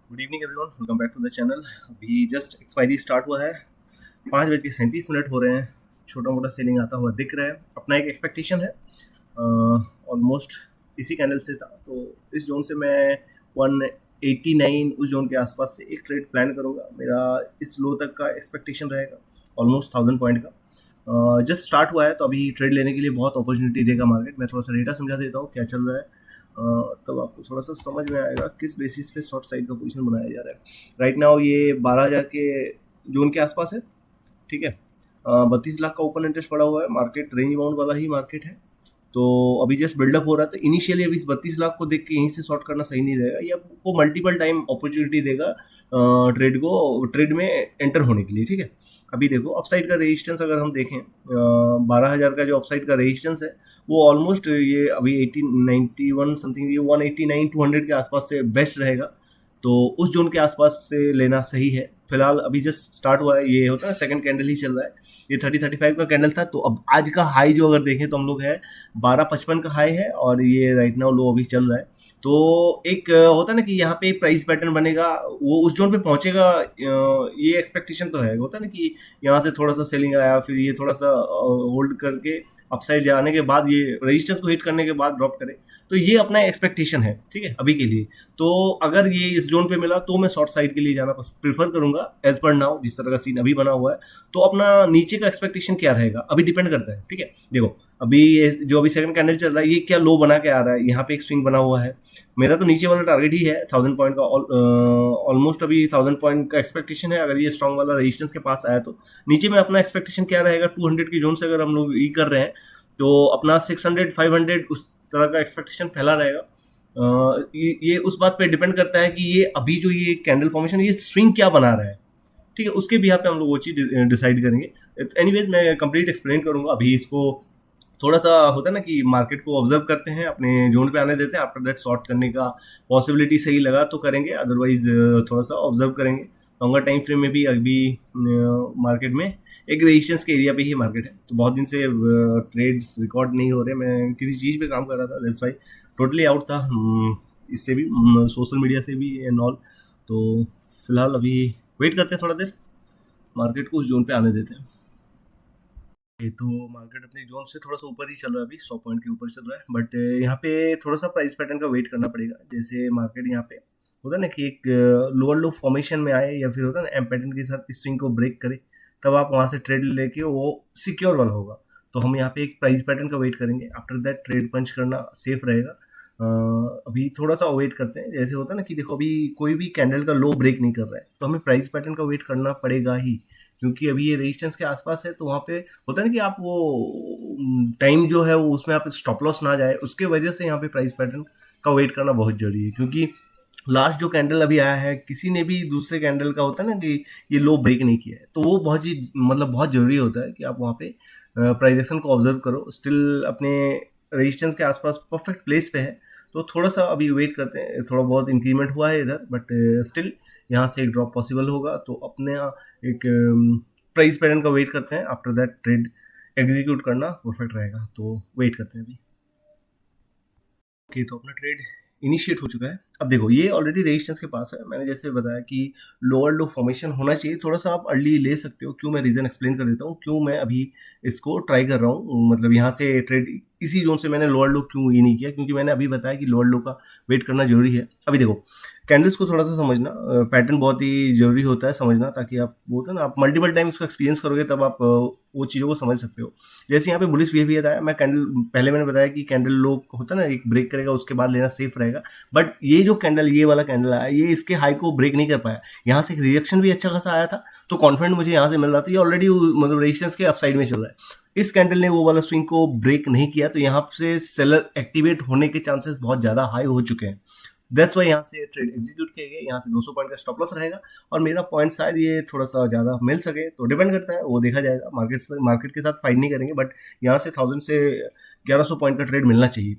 Good evening everyone, welcome back to the channel. अभी just expiry start हुआ है, 5:37 हो रहे हैं। छोटा मोटा सेलिंग आता हुआ दिख रहा है। अपना एक एक्सपेक्टेशन है, ऑलमोस्ट इसी कैंडल से था, तो इस जोन से मैं 189 उस जोन के आसपास से एक ट्रेड प्लान करूँगा। मेरा इस लो तक का एक्सपेक्टेशन रहेगा ऑलमोस्ट 1000 पॉइंट का। जस्ट स्टार्ट हुआ है तो अभी ट्रेड लेने के लिए बहुत अपॉर्चुनिटी देगा मार्केट। मैं थोड़ा सा डेटा समझा देता हूँ क्या चल रहा है, तब आपको थोड़ा सा समझ में आएगा किस बेसिस पे शॉर्ट साइड का पोजीशन बनाया जा रहा है। राइट नाउ ये 12,000 के जोन के आसपास है, ठीक है। 32 लाख का ओपन इंटरेस्ट पड़ा हुआ है। मार्केट रेंज बाउंड वाला ही मार्केट है, तो अभी जस्ट बिल्डअप हो रहा था। इनिशियली अभी इस 32 लाख को देख के यहीं से शॉर्ट करना सही नहीं रहेगा। ये आपको मल्टीपल टाइम अपॉर्चुनिटी देगा ट्रेड में एंटर होने के लिए, ठीक है। अभी देखो अपसाइड का रेजिस्टेंस अगर हम देखें, 12,000 का जो अपसाइड का रेजिस्टेंस है वो ऑलमोस्ट ये अभी 1891 समथिंग, ये 189 200 के आसपास से बेस्ट रहेगा। तो उस जोन के आसपास से लेना सही है। फिलहाल अभी जस्ट स्टार्ट हुआ है, ये होता है सेकंड कैंडल ही चल रहा है। ये 30-35 का कैंडल था, तो अब आज का हाई जो अगर देखें तो हम लोग है 1255 का हाई है, और ये राइट नाउ लो अभी चल रहा है। तो एक होता है ना कि यहाँ पे एक प्राइस पैटर्न बनेगा, वो उस जोन पे पहुंचेगा। ये एक्सपेक्टेशन तो है, होता है ना कि यहाँ से थोड़ा सा सेलिंग आया, फिर ये थोड़ा सा होल्ड करके अपसाइड जाने के बाद ये रेजिस्टेंस को हिट करने के बाद ड्रॉप करे। तो ये अपना एक्सपेक्टेशन है, ठीक है, अभी के लिए। तो अगर ये इस जोन पे मिला तो मैं शॉर्ट साइड के लिए जाना प्रीफर करूंगा एज पर नाउ, जिस तरह का सीन अभी बना हुआ है। तो अपना नीचे का एक्सपेक्टेशन क्या रहेगा अभी डिपेंड करता है, ठीक है। देखो अभी ये जो अभी सेकंड कैंडल चल रहा है, ये क्या लो बना के आ रहा है, यहाँ पे एक स्विंग बना हुआ है। मेरा तो नीचे वाला टारगेट ही है 1000 पॉइंट का। ऑलमोस्ट अभी 1000 पॉइंट का एक्सपेक्टेशन है। अगर ये स्ट्रॉन्ग वाला रेजिस्टेंस के पास आया तो नीचे में अपना एक्सपेक्टेशन क्या रहेगा, 200 की जोन से अगर हम लोग ये कर रहे हैं तो अपना 600 500 उस तरह का एक्सपेक्टेशन फैला रहेगा। ये उस बात पे डिपेंड करता है कि ये अभी जो ये कैंडल फॉर्मेशन, ये स्विंग क्या बना रहा है, ठीक है। उसके भी यहाँ पे हम लोग वो चीज़ डिसाइड करेंगे। एनीवेज मैं कंप्लीट एक्सप्लेन करूंगा। अभी इसको थोड़ा सा होता है ना कि मार्केट को ऑब्जर्व करते हैं, अपने जोन पे आने देते हैं। आफ्टर दैट शॉर्ट करने का पॉसिबिलिटी सही लगा तो करेंगे, अदरवाइज थोड़ा सा ऑब्जर्व करेंगे। लॉन्गर टाइम फ्रेम में भी अभी मार्केट में एक रेजिस्टेंस के एरिया पे ही मार्केट है, तो बहुत दिन से ट्रेड्स रिकॉर्ड नहीं हो रहे। मैं किसी चीज़ पे काम कर रहा था, दैट्स वाई टोटली आउट था, इससे भी सोशल मीडिया से भी एंड ऑल। तो फिलहाल अभी वेट करते हैं थोड़ा देर, मार्केट को उस जोन पे आने देते हैं। तो मार्केट अपने जोन से थोड़ा सा ऊपर ही चल रहा है, अभी 100 पॉइंट के ऊपर चल रहा है। बट यहाँ पे थोड़ा सा प्राइस पैटर्न का वेट करना पड़ेगा। जैसे मार्केट यहाँ पे होता है ना कि एक लोअर लो फॉर्मेशन में आए, या फिर होता है ना एम पैटर्न के साथ इस स्विंग को ब्रेक करे, तब आप वहाँ से ट्रेड लेके वो सिक्योर वाला होगा। तो हम यहाँ पे एक प्राइस पैटर्न का वेट करेंगे, आफ्टर दैट ट्रेड पंच करना सेफ रहेगा। अभी थोड़ा सा वेट करते हैं। जैसे होता है ना कि देखो अभी कोई भी कैंडल का लो ब्रेक नहीं कर रहा है, तो हमें प्राइस पैटर्न का वेट करना पड़ेगा ही, क्योंकि अभी ये रेजिस्टेंस के आसपास है। तो वहाँ पे होता है ना कि आप वो टाइम जो है वो उसमें आप स्टॉप लॉस ना जाए, उसके वजह से यहाँ पे प्राइस पैटर्न का वेट करना बहुत जरूरी है। क्योंकि लास्ट जो कैंडल अभी आया है, किसी ने भी दूसरे कैंडल का होता है ना कि ये लो ब्रेक नहीं किया है, तो वो बहुत ही मतलब बहुत जरूरी होता है कि आप वहाँ पे प्राइस एक्शन को ऑब्जर्व करो। स्टिल अपने रेजिस्टेंस के आसपास परफेक्ट प्लेस पे है, तो थोड़ा सा अभी वेट करते हैं। थोड़ा बहुत इंक्रीमेंट हुआ है इधर, बट स्टिल यहाँ से एक ड्रॉप पॉसिबल होगा। तो अपने एक प्राइस पैटर्न का वेट करते हैं, आफ्टर दैट ट्रेड एग्जीक्यूट करना परफेक्ट रहेगा। तो वेट करते हैं अभी। ओके, तो अपना ट्रेड इनिशिएट हो चुका है। अब देखो ये ऑलरेडी रेजिस्टेंस के पास है। मैंने जैसे बताया कि लोअर लो फॉर्मेशन होना चाहिए, थोड़ा सा आप अर्ली ले सकते हो। क्यों, मैं रीज़न एक्सप्लेन कर देता हूँ क्यों मैं अभी इसको ट्राई कर रहा हूँ। मतलब यहाँ से ट्रेड इसी जोन से मैंने लोअर लो क्यों ये नहीं किया, क्योंकि मैंने अभी बताया कि लोअर लो का वेट करना जरूरी है। अभी देखो कैंडल्स को थोड़ा सा समझना, पैटर्न बहुत ही जरूरी होता है समझना, ताकि आप बोलते हैं ना, आप मल्टीपल टाइम इसको एक्सपीरियंस करोगे तब आप वो चीज़ों को समझ सकते हो। जैसे यहाँ पे बुलिश बिहेवियर आया, मैं कैंडल पहले मैंने बताया कि कैंडल लो होता है ना, एक ब्रेक करेगा उसके बाद लेना सेफ रहेगा। बट ये जो कैंडल, ये वाला कैंडल आया, ये इसके हाई को ब्रेक नहीं कर पाया। यहाँ से एक रिएक्शन भी अच्छा खासा आया था, तो कॉन्फिडेंट मुझे यहाँ से मिल रहा था। ये ऑलरेडी मतलब रेजिस्टेंस के अपसाइड में चल रहा है। इस कैंडल ने वो वाला स्विंग को ब्रेक नहीं किया, तो यहाँ से सेलर एक्टिवेट होने के चांसेस बहुत ज़्यादा हाई हो चुके हैं। दैट्स वाई यहाँ से ट्रेड एग्जीक्यूट किया गया। यहाँ से 200 पॉइंट का स्टॉप लॉस रहेगा, और मेरा पॉइंट शायद ये थोड़ा सा ज़्यादा मिल सके, तो डिपेंड करता है, वो देखा जाएगा। मार्केट के साथ फाइट नहीं करेंगे, बट यहाँ से 1000 से 1100 पॉइंट का ट्रेड मिलना चाहिए।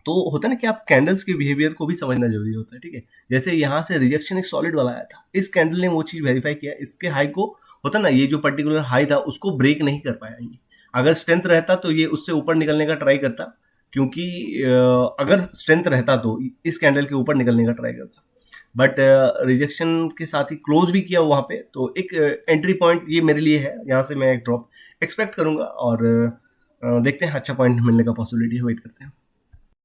तो होता है ना कि आप कैंडल्स के बिहेवियर को भी समझना जरूरी होता है, ठीक है। जैसे यहाँ से रिजेक्शन एक सॉलिड वाला आया था, इस कैंडल ने वो चीज़ वेरीफाई किया, इसके हाई को होता ना, ये जो पर्टिकुलर हाई था उसको ब्रेक नहीं कर पाया ये। अगर स्ट्रेंथ रहता तो ये उससे ऊपर निकलने का ट्राई करता, क्योंकि अगर स्ट्रेंथ रहता तो इस कैंडल के ऊपर निकलने का ट्राई करता। बट रिजेक्शन के साथ ही क्लोज भी किया वहाँ पे, तो एक एंट्री पॉइंट ये मेरे लिए है, यहाँ से मैं एक ड्रॉप एक्सपेक्ट करूँगा और देखते हैं, अच्छा पॉइंट मिलने का पॉसिबिलिटी है, वेट करते हैं।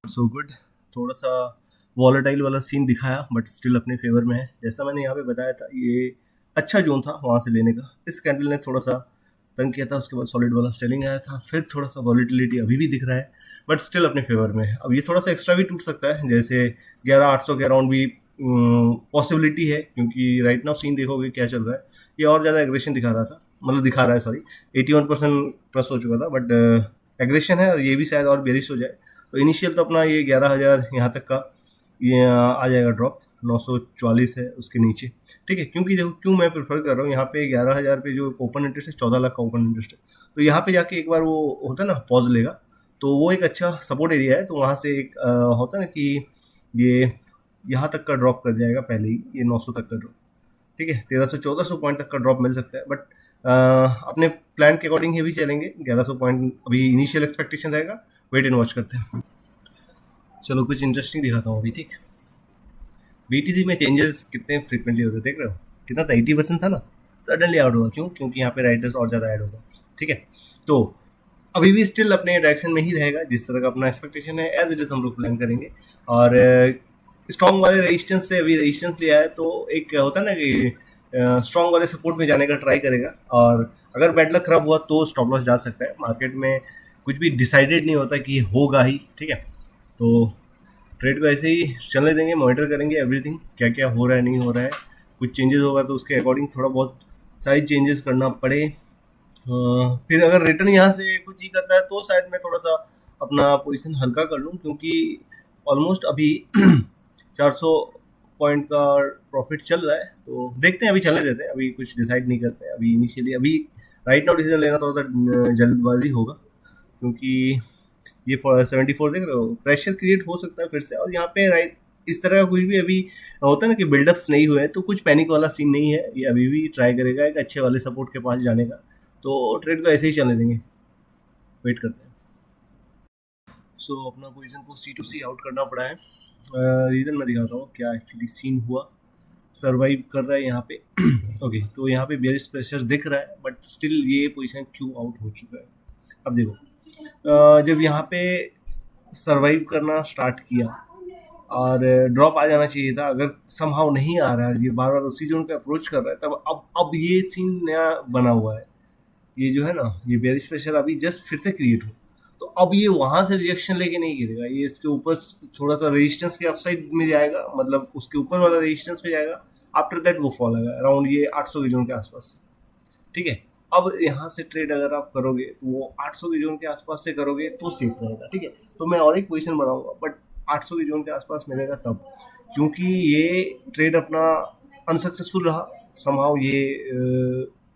सो गुड, थोड़ा सा वॉलेटाइल वाला सीन दिखाया बट स्टिल अपने फेवर में है। जैसा मैंने यहाँ पे बताया था, ये अच्छा जोन था वहाँ से लेने का। इस कैंडल ने थोड़ा सा तंग किया था, उसके बाद सॉलिड वाला सेलिंग आया था, फिर थोड़ा सा वॉलिटिलिटी अभी भी दिख रहा है बट स्टिल अपने फेवर में है। अब ये थोड़ा सा एक्स्ट्रा भी टूट सकता है, जैसे 11,800 के अराउंड भी पॉसिबिलिटी है, क्योंकि राइट नाउ सीन देखोगे क्या चल रहा है, ये और ज़्यादा एग्रेशन दिखा रहा था, मतलब दिखा रहा है, सॉरी 81% प्लस हो चुका था, बट एग्रेशन है और ये भी शायद और बेरिश हो जाए। तो इनिशियल तो अपना ये 11,000 यहाँ तक का ये आ जाएगा ड्रॉप, 944 है उसके नीचे, ठीक है। क्योंकि देखो क्यों मैं प्रेफर कर रहा हूँ, यहाँ पे 11,000 पे जो ओपन इंटरेस्ट है, 14 लाख का ओपन इंटरेस्ट है, तो यहाँ पे जाके एक बार वो होता है ना पॉज लेगा, तो वो एक अच्छा सपोर्ट एरिया है। तो वहाँ से एक होता है ना कि ये यहाँ तक का ड्रॉप कर जाएगा पहले ही, ये 900 तक का ड्रॉप, ठीक है। 1300-1400 पॉइंट तक का ड्रॉप मिल सकता है, बट अपने प्लान के अकॉर्डिंग ही भी चलेंगे। 1100 पॉइंट अभी इनिशियल एक्सपेक्टेशन रहेगा, वेट एंड वॉच करते हैं। चलो कुछ इंटरेस्टिंग दिखाता हूँ अभी, ठीक। बीटीसी में चेंजेस कितने फ्रिक्वेंटली होते हैं देख रहे हो, कितना था, 80% था ना, सडनली आउट हुआ, क्यों? क्योंकि यहाँ पे राइडर्स और ज़्यादा ऐड होगा, ठीक है। तो अभी भी स्टिल अपने डायरेक्शन में ही रहेगा, जिस तरह का अपना एक्सपेक्टेशन है, एज इट इज हम लोग प्लान करेंगे। और स्ट्रॉन्ग वाले रेजिस्टेंस से अभी रेजिस्टेंस लिया है, तो एक होता है ना कि स्ट्रॉन्ग वाले सपोर्ट में जाने का ट्राई करेगा, और अगर बैड लक खराब हुआ तो स्टॉप लॉस जा सकता है। मार्केट में कुछ भी डिसाइडेड नहीं होता कि होगा ही, ठीक है। तो ट्रेड को ऐसे ही चलने देंगे, मॉनिटर करेंगे एवरीथिंग, क्या क्या हो रहा है, नहीं हो रहा है। कुछ चेंजेस होगा तो उसके अकॉर्डिंग थोड़ा बहुत साइज चेंजेस करना पड़े। फिर अगर रिटर्न यहाँ से कुछ ही करता है तो शायद मैं थोड़ा सा अपना पोजीशन हल्का कर लूँ, क्योंकि ऑलमोस्ट अभी 400 पॉइंट का प्रॉफिट चल रहा है। तो देखते हैं, अभी चलने देते हैं, अभी कुछ डिसाइड नहीं करते हैं अभी इनिशियली। अभी राइट नाउ डिसीजन लेना थोड़ा सा जल्दबाजी होगा, क्योंकि ये 74 देख रहे हो, प्रेशर क्रिएट हो सकता है फिर से। और यहाँ पे राइट इस तरह का कुछ भी अभी होता है ना कि बिल्डअप्स नहीं हुए हैं, तो कुछ पैनिक वाला सीन नहीं है, ये अभी भी ट्राई करेगा एक अच्छे वाले सपोर्ट के पास जाने का। तो ट्रेड को ऐसे ही चलने देंगे, वेट करते हैं। सो अपना पोजीशन को C2C आउट करना पड़ा है। रीज़न मैं दिखाता हूँ क्या एक्चुअली सीन हुआ। सर्वाइव कर रहा है यहाँ पे ओके, तो यहाँ पे बेयरिश प्रेशर दिख रहा है, बट स्टिल ये पोजीशन क्यों आउट हो चुका है। अब देखो, जब यहाँ पे सर्वाइव करना स्टार्ट किया और ड्रॉप आ जाना चाहिए था, अगर समहाउ नहीं आ रहा है, ये बार बार उसी जोन को अप्रोच कर रहा है, तब अब ये सीन नया बना हुआ है। ये जो है ना, ये बेयरिश प्रेशर अभी जस्ट फिर से क्रिएट हो, तो अब ये वहां से रिएक्शन लेके नहीं गिरेगा, ये इसके ऊपर थोड़ा सा रेजिस्टेंस के अपसाइड में जाएगा, मतलब उसके ऊपर वाला रेजिस्टेंस पे जाएगा। आफ्टर दैट वो फॉल आएगा अराउंड ये 800 के जोन के आसपास, ठीक है। अब यहाँ से ट्रेड अगर आप करोगे तो वो 800 के जोन के आसपास से करोगे तो सेफ रहेगा, ठीक है। तो मैं और एक पोजीशन बनाऊंगा, बट 800 के जोन के आसपास मिलेगा तब, क्योंकि ये ट्रेड अपना अनसक्सेसफुल रहा समहाउ। ये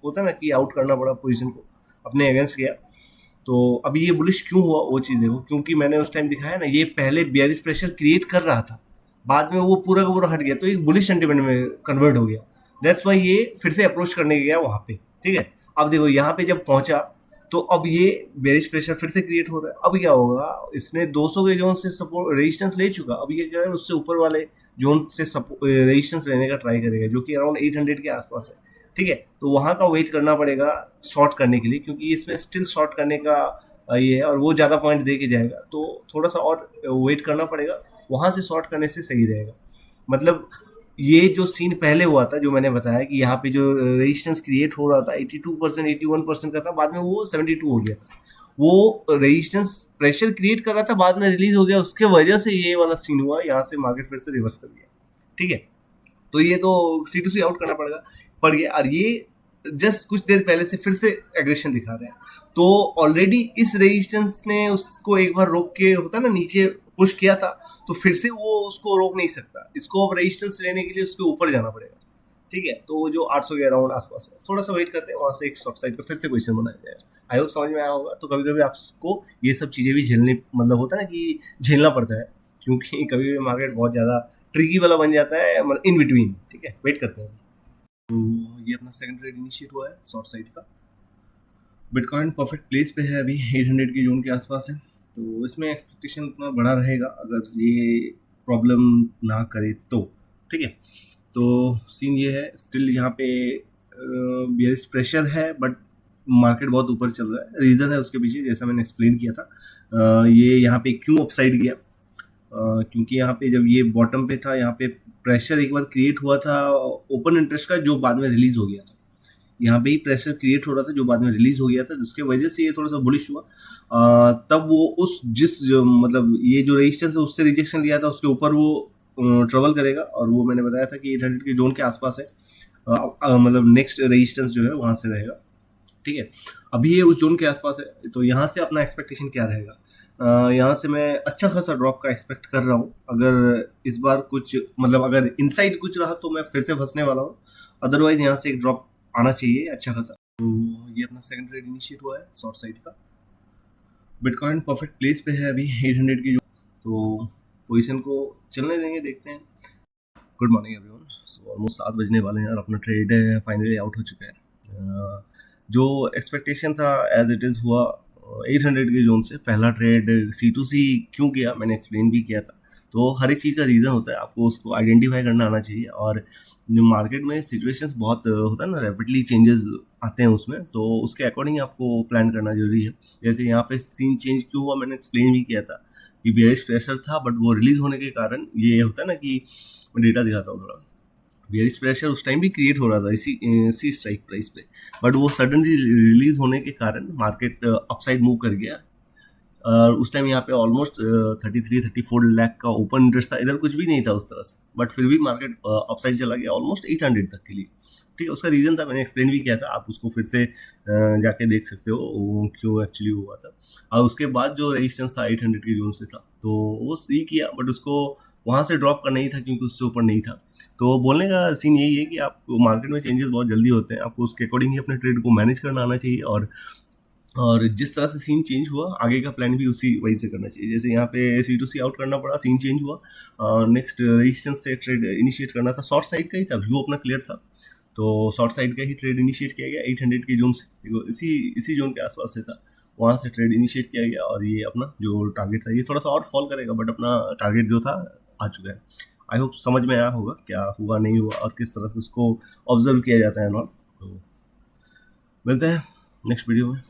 होता है ना कि आउट करना पड़ा पोजीशन को, अपने अगेंस्ट गया। तो अभी ये बुलिश क्यों हुआ वो चीज़ देखो, क्योंकि मैंने उस टाइम दिखाया ना, ये पहले बेयरिश प्रेशर क्रिएट कर रहा था, बाद में वो पूरा का पूरा हट गया, तो एक बुलिश सेंटिमेंट में कन्वर्ट हो गया। दैट्स वाई ये फिर से अप्रोच करने गया वहाँ पे, ठीक है। अब देखो यहाँ पे जब पहुंचा, तो अब ये बेरिश प्रेशर फिर से क्रिएट हो रहा है। अब क्या होगा, इसने 200 के जोन से सपोर्ट रेजिस्टेंस ले चुका, अब ये क्या है, उससे ऊपर वाले जोन से रेजिस्टेंस लेने का ट्राई करेगा, जो कि अराउंड 800 के आसपास है, ठीक है। तो वहाँ का वेट करना पड़ेगा शॉर्ट करने के लिए, क्योंकि इसमें स्टिल शॉर्ट करने का ये है, और वो ज़्यादा पॉइंट दे के जाएगा, तो थोड़ा सा और वेट करना पड़ेगा, वहाँ से शॉर्ट करने से सही रहेगा। मतलब ये जो सीन पहले हुआ था, जो मैंने बताया कि यहाँ पे जो रेजिस्टेंस क्रिएट हो रहा था 82% 81% का था, बाद में वो 72 हो गया था। वो रेजिस्टेंस प्रेशर क्रिएट कर रहा था, बाद में रिलीज हो गया, उसके वजह से ये वाला सीन हुआ, यहाँ से मार्केट फिर से रिवर्स कर गया, ठीक है। तो ये तो C2C आउट करना पड़ गया, और ये जस्ट कुछ देर पहले से फिर से एग्रेशन दिखा रहा है। तो ऑलरेडी इस रेजिस्टेंस ने उसको एक बार रोक के, होता है ना, नीचे पुश किया था, तो फिर से वो उसको रोक नहीं सकता, इसको अब रेजिस्टेंस लेने के लिए उसके ऊपर जाना पड़ेगा, ठीक है। तो वो जो 800 के अराउंड आसपास है, थोड़ा सा वेट करते हैं, वहाँ से एक शॉर्ट साइड पे फिर से पोजीशन बनाया जाएगा। आई होप समझ में आया होगा। तो कभी कभी आपको ये सब चीज़ें भी झेलनी, मतलब होता है ना कि झेलना पड़ता है, क्योंकि कभी कभी मार्केट बहुत ज़्यादा ट्रिकी वाला बन जाता है, मतलब इन बिटवीन, ठीक है। वेट करते हैं। तो ये अपना सेकंड ट्रेड इनिशिएट हुआ है शॉर्ट साइड का। बिटकॉइन परफेक्ट प्लेस पे है, अभी 800 के जोन के आसपास है, तो इसमें एक्सपेक्टेशन उतना बड़ा रहेगा अगर ये प्रॉब्लम ना करे तो, ठीक है, तो सीन ये है, स्टिल यहाँ पे बेयरिश प्रेशर है बट मार्केट बहुत ऊपर चल रहा है। रीज़न है उसके पीछे, जैसा मैंने एक्सप्लेन किया था। ये यहाँ पे क्यों अपसाइड गया, क्योंकि यहाँ पे जब ये बॉटम पे था, यहाँ पे प्रेशर एक बार क्रिएट हुआ था ओपन इंटरेस्ट का, जो बाद में रिलीज हो गया था। यहाँ पे ही प्रेशर क्रिएट हो रहा था जो बाद में रिलीज हो गया था, जिसके वजह से ये थोड़ा सा बुलिश हुआ। तब वो उस मतलब ये जो रेजिस्टेंस है उससे रिजेक्शन लिया था, उसके ऊपर वो ट्रेवल करेगा, और वो मैंने बताया था कि 800 के जोन के आसपास है। मतलब नेक्स्ट रेजिस्टेंस जो है वहाँ से रहेगा। ठीक है, अभी ये उस जोन के आसपास है, तो यहाँ से अपना एक्सपेक्टेशन क्या रहेगा। यहाँ से मैं अच्छा खासा ड्रॉप का एक्सपेक्ट कर रहा हूँ। अगर इस बार कुछ मतलब अगर इनसाइड कुछ रहा तो मैं फिर से फंसने वाला हूँ, अदरवाइज यहाँ से एक ड्रॉप आना चाहिए अच्छा खासा। तो ये अपना सेकंड ट्रेड इनिशिएट हुआ है शॉर्ट साइड का। बिटकॉइन परफेक्ट प्लेस पे है अभी 800 की, तो पोजीशन को चलने देंगे, देखते हैं। Good morning everyone. So almost 7 बजने वाले हैं और अपना ट्रेड फाइनली आउट हो चुका है। जो एक्सपेक्टेशन था एज इट इज़ हुआ। 800 के जोन से पहला ट्रेड C2C क्यों किया मैंने एक्सप्लेन भी किया था। तो हर एक चीज़ का रीज़न होता है, आपको उसको आइडेंटिफाई करना आना चाहिए। और मार्केट में सिचुएशंस बहुत होता है ना, रैपिडली चेंजेस आते हैं उसमें, तो उसके अकॉर्डिंग आपको प्लान करना जरूरी है। जैसे यहाँ पे सीन चेंज क्यों हुआ मैंने एक्सप्लेन भी किया था कि बेयरिश प्रेशर था, बट वो रिलीज होने के कारण ये होता है ना कि मैं डेटा दिखाता हूँ थोड़ा। बेयरिश प्रेशर उस टाइम भी क्रिएट हो रहा था इसी स्ट्राइक प्राइस पे, बट वो सडनली रिलीज होने के कारण मार्केट अपसाइड मूव कर गया। उस टाइम यहाँ पे ऑलमोस्ट 33-34 लाख का ओपन इंटरेस्ट था, इधर कुछ भी नहीं था उस तरह से, बट फिर भी मार्केट अपसाइड चला गया ऑलमोस्ट 800 तक के लिए। ठीक है, उसका रीज़न था, मैंने एक्सप्लेन भी किया था, आप उसको फिर से जाके देख सकते हो क्यों एक्चुअली हुआ था। और उसके बाद जो रेजिस्टेंस था 800 के जोन से था, तो वो सही किया, बट उसको वहाँ से ड्रॉप करना ही था क्योंकि उससे ऊपर नहीं था। तो बोलने का सीन यही है कि आप मार्केट में चेंजेस बहुत जल्दी होते हैं, आपको उसके अकॉर्डिंग ही अपने ट्रेड को मैनेज करना आना चाहिए। और जिस तरह से सीन चेंज हुआ, आगे का प्लान भी उसी वजह से करना चाहिए। जैसे यहाँ पे C2C आउट करना पड़ा, सीन चेंज हुआ, नेक्स्ट रेजिस्टेंस से ट्रेड इनिशिएट करना था, शॉर्ट साइड का ही था, व्यू अपना क्लियर था, तो शॉर्ट साइड का ही ट्रेड इनिशिएट किया गया 800 के जोन से। देखो इसी जोन के आसपास से था, वहाँ से ट्रेड इनिशिएट किया गया, और ये अपना जो टारगेट था, ये थोड़ा सा और फॉल करेगा, बट अपना टारगेट जो था आ चुका है। आई होप समझ में आया होगा क्या हुआ नहीं हुआ और किस तरह से उसको ऑब्जर्व किया जाता है नॉट। तो मिलते हैं नेक्स्ट वीडियो में।